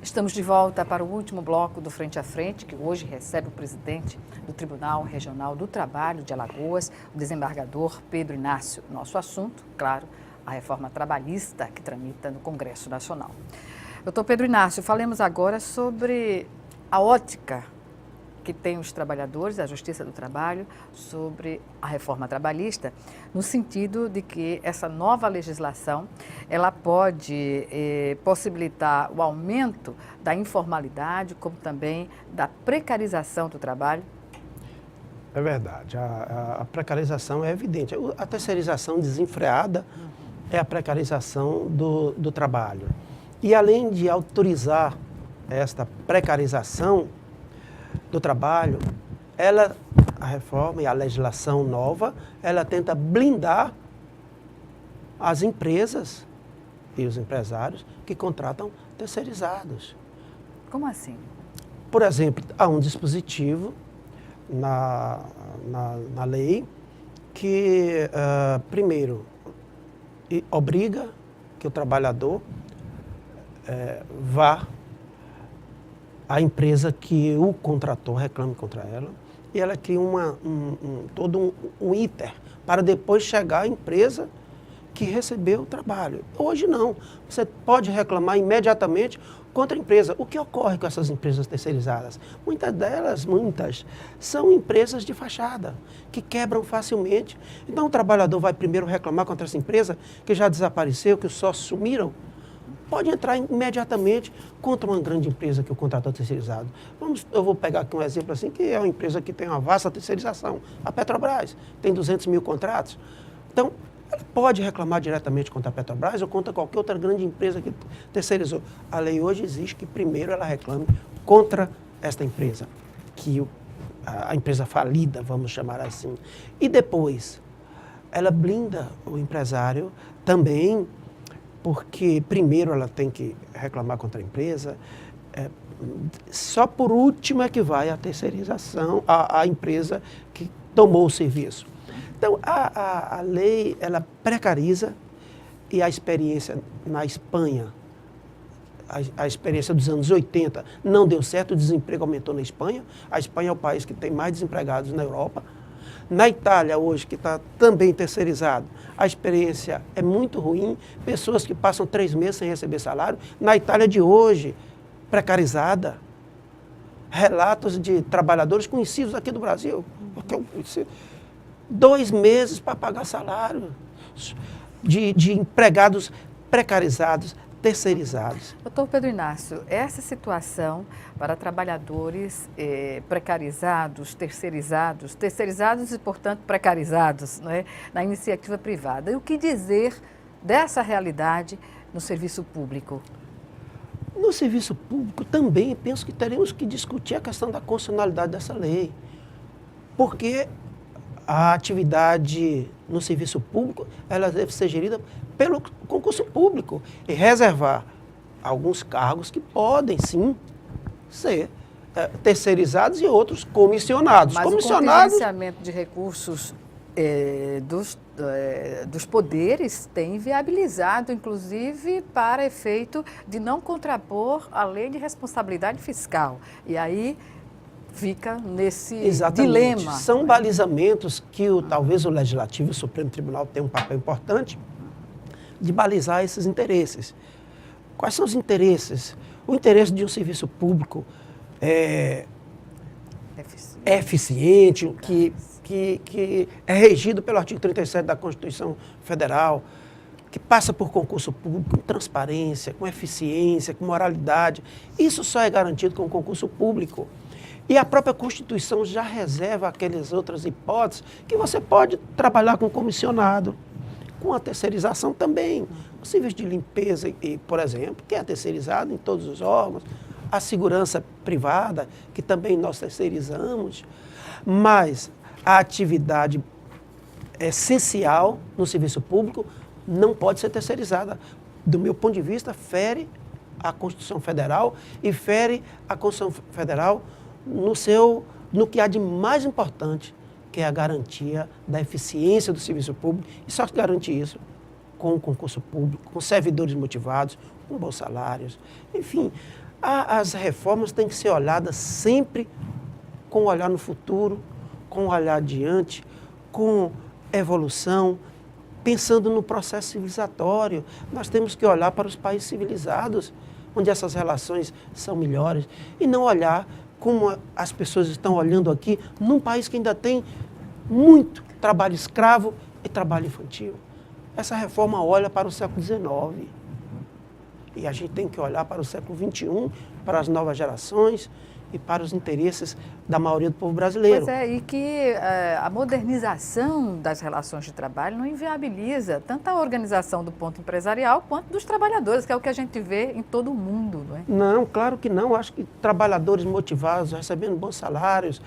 Estamos de volta para o último bloco do Frente a Frente, que hoje recebe o presidente do Tribunal Regional do Trabalho de Alagoas, o desembargador Pedro Inácio. Nosso assunto, claro, a reforma trabalhista que tramita no Congresso Nacional. Doutor Pedro Inácio, falemos agora sobre a ótica que tem os trabalhadores, a Justiça do Trabalho, sobre a reforma trabalhista, no sentido de que essa nova legislação, ela pode possibilitar o aumento da informalidade, como também da precarização do trabalho. É verdade, a precarização é evidente. A terceirização desenfreada é a precarização do trabalho. E além de autorizar esta precarização do trabalho, a reforma e a legislação nova, ela tenta blindar as empresas e os empresários que contratam terceirizados. Como assim? Por exemplo, há um dispositivo na lei que, primeiro, obriga que o trabalhador vá à empresa que o contratou, reclame contra ela, e ela cria todo um ITER para depois chegar à empresa que recebeu o trabalho. Hoje não. Você pode reclamar imediatamente contra a empresa. O que ocorre com essas empresas terceirizadas? Muitas, são empresas de fachada, que quebram facilmente. Então o trabalhador vai primeiro reclamar contra essa empresa que já desapareceu, que os sócios sumiram. Pode entrar imediatamente contra uma grande empresa que o contratou terceirizado. Eu vou pegar aqui um exemplo assim, que é uma empresa que tem uma vasta terceirização, a Petrobras, tem 200 mil contratos. Então, ela pode reclamar diretamente contra a Petrobras ou contra qualquer outra grande empresa que terceirizou. A lei hoje exige que primeiro ela reclame contra esta empresa, a empresa falida, vamos chamar assim. E depois, ela blinda o empresário também, porque primeiro ela tem que reclamar contra a empresa, só por último é que vai a terceirização, a empresa que tomou o serviço. Então, a lei, ela precariza, e a experiência na Espanha, a experiência dos anos 80 não deu certo, o desemprego aumentou na Espanha. A Espanha é o país que tem mais desempregados na Europa. Na Itália, hoje, que está também terceirizado, a experiência é muito ruim, pessoas que passam 3 meses sem receber salário. Na Itália de hoje, precarizada, relatos de trabalhadores conhecidos aqui do Brasil, porque eu conheci, 2 meses para pagar salário, de empregados precarizados, terceirizados. Doutor Pedro Inácio, essa situação para trabalhadores precarizados, terceirizados e, portanto, precarizados, não é, na iniciativa privada. E o que dizer dessa realidade no serviço público? No serviço público também penso que teremos que discutir a questão da constitucionalidade dessa lei, porque a atividade no serviço público, ela deve ser gerida pelo concurso público e reservar alguns cargos que podem, sim, ser terceirizados e outros comissionados. Mas o contingenciamento de recursos dos poderes tem viabilizado, inclusive, para efeito de não contrapor a lei de responsabilidade fiscal. E aí fica nesse dilema. São balizamentos que talvez o Legislativo e o Supremo Tribunal tenham um papel importante de balizar esses interesses. Quais são os interesses? O interesse de um serviço público eficiente, que é regido pelo artigo 37 da Constituição Federal, que passa por concurso público com transparência, com eficiência, com moralidade. Isso só é garantido com concurso público. E a própria Constituição já reserva aquelas outras hipóteses que você pode trabalhar com comissionado, com a terceirização também. O serviço de limpeza, por exemplo, que é terceirizado em todos os órgãos, a segurança privada, que também nós terceirizamos, mas a atividade essencial no serviço público não pode ser terceirizada. Do meu ponto de vista, fere a Constituição Federal e fere a Constituição Federal no que há de mais importante, que é a garantia da eficiência do serviço público, e só se garante isso com o concurso público, com servidores motivados, com bons salários. Enfim, As reformas têm que ser olhadas sempre com um olhar no futuro, com um olhar adiante, com evolução, pensando no processo civilizatório. Nós temos que olhar para os países civilizados, onde essas relações são melhores, e não olhar como as pessoas estão olhando aqui, num país que ainda tem muito trabalho escravo e trabalho infantil. Essa reforma olha para o século XIX. E a gente tem que olhar para o século XXI, para as novas gerações e para os interesses da maioria do povo brasileiro. Pois é, e que a modernização das relações de trabalho não inviabiliza tanto a organização do ponto empresarial quanto dos trabalhadores, que é o que a gente vê em todo o mundo, não é? Não, claro que não. Acho que trabalhadores motivados, recebendo bons salários,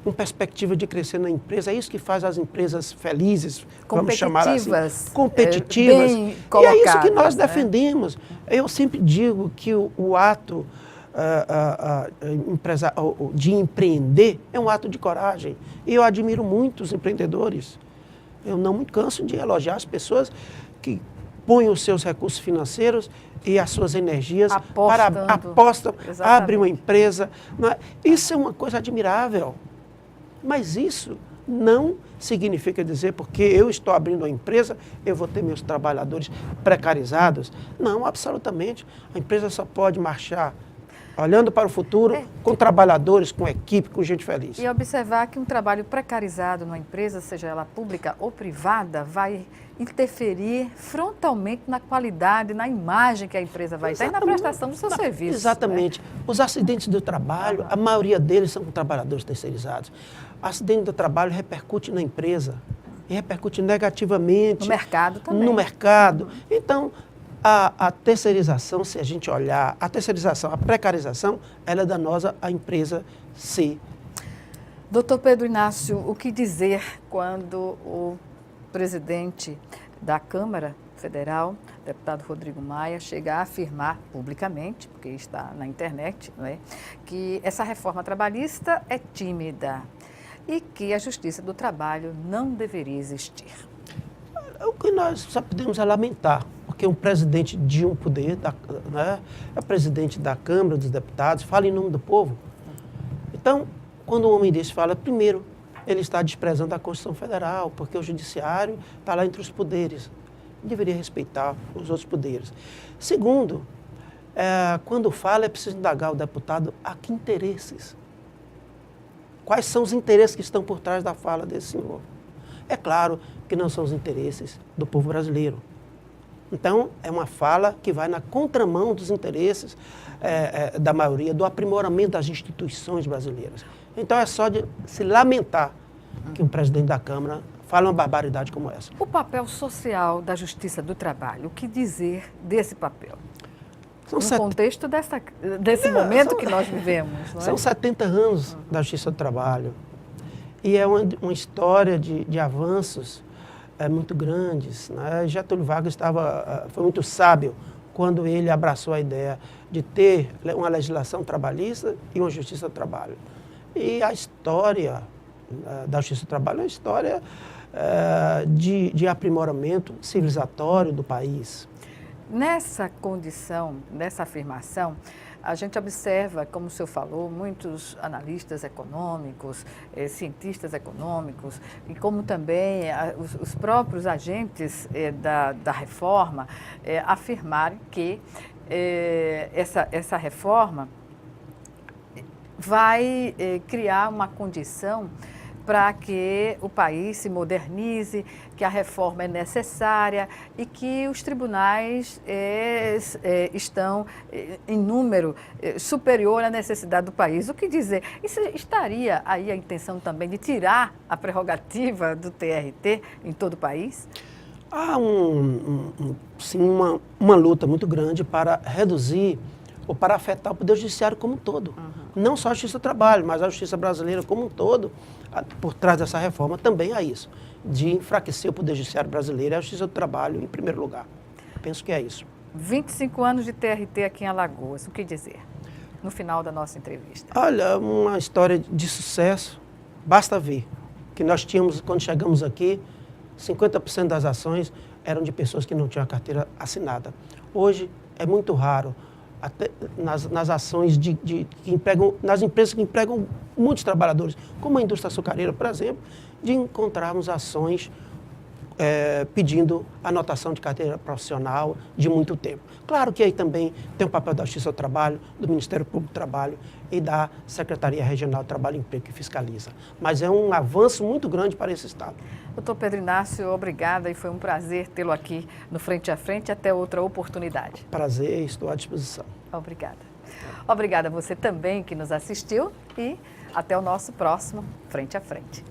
com perspectiva de crescer na empresa, é isso que faz as empresas felizes, vamos chamar assim. Competitivas. Bem e é isso que nós né? defendemos. Eu sempre digo que o ato de empreender é um ato de coragem. E eu admiro muito os empreendedores. Eu não me canso de elogiar as pessoas que põem os seus recursos financeiros e as suas energias apostam, abrem uma empresa. Isso é uma coisa admirável. Mas isso não significa dizer, porque eu estou abrindo uma empresa, eu vou ter meus trabalhadores precarizados. Não, absolutamente. A empresa só pode marchar olhando para o futuro, com trabalhadores, com equipe, com gente feliz. E observar que um trabalho precarizado numa empresa, seja ela pública ou privada, vai interferir frontalmente na qualidade, na imagem que a empresa vai ter e na prestação do seu serviço. Exatamente. Né? Os acidentes do trabalho, a maioria deles são com trabalhadores terceirizados. O acidente do trabalho repercute na empresa e repercute negativamente. No mercado também. No mercado. Então, a terceirização, se a gente olhar, a terceirização, a precarização, ela é danosa à empresa ser. Doutor Pedro Inácio, o que dizer quando o presidente da Câmara Federal, deputado Rodrigo Maia, chega a afirmar publicamente, porque está na internet, não é, que essa reforma trabalhista é tímida e que a Justiça do Trabalho não deveria existir? O que nós só podemos é lamentar, porque um presidente de um poder, né, é presidente da Câmara dos Deputados, fala em nome do povo. Então, quando um homem desse fala, primeiro, ele está desprezando a Constituição Federal, porque o Judiciário está lá entre os poderes. Ele deveria respeitar os outros poderes. Segundo, quando fala, é preciso indagar o deputado a que interesses. Quais são os interesses que estão por trás da fala desse senhor? É claro que não são os interesses do povo brasileiro. Então, é uma fala que vai na contramão dos interesses da maioria, do aprimoramento das instituições brasileiras. Então, é só de se lamentar que um presidente da Câmara fale uma barbaridade como essa. O papel social da Justiça do Trabalho, o que dizer desse papel? No contexto desse momento que nós vivemos. Não é? São 70 anos da Justiça do Trabalho. E é uma história de avanços muito grandes. Né? Getúlio Vargas foi muito sábio quando ele abraçou a ideia de ter uma legislação trabalhista e uma Justiça do Trabalho. E a história da Justiça do Trabalho é uma história de aprimoramento civilizatório do país. Nessa condição, nessa afirmação, a gente observa, como o senhor falou, muitos analistas econômicos, cientistas econômicos, e como também os próprios agentes da reforma afirmarem que essa reforma vai criar uma condição para que o país se modernize, que a reforma é necessária e que os tribunais estão em número superior à necessidade do país. O que dizer? Isso estaria aí a intenção também de tirar a prerrogativa do TRT em todo o país? Há sim, uma luta muito grande para reduzir ou para afetar o Poder Judiciário como um todo. Não só a Justiça do Trabalho, mas a Justiça brasileira como um todo. Por trás dessa reforma também há isso, de enfraquecer o Poder Judiciário brasileiro e a Justiça do Trabalho em primeiro lugar. Penso que é isso. 25 anos de TRT aqui em Alagoas, o que dizer no final da nossa entrevista? Olha, uma história de sucesso. Basta ver que nós tínhamos, quando chegamos aqui, 50% das ações eram de pessoas que não tinham a carteira assinada. Hoje é muito raro até nas ações que empregam, nas empresas que empregam muitos trabalhadores, como a indústria açucareira, por exemplo, de encontrarmos ações pedindo anotação de carteira profissional de muito tempo. Claro que aí também tem o papel da Justiça do Trabalho, do Ministério Público do Trabalho e da Secretaria Regional do Trabalho e Emprego, que fiscaliza. Mas é um avanço muito grande para esse Estado. Doutor Pedro Inácio, obrigada e foi um prazer tê-lo aqui no Frente a Frente. Até outra oportunidade. Prazer, estou à disposição. Obrigada. Obrigada a você também que nos assistiu e até o nosso próximo Frente a Frente.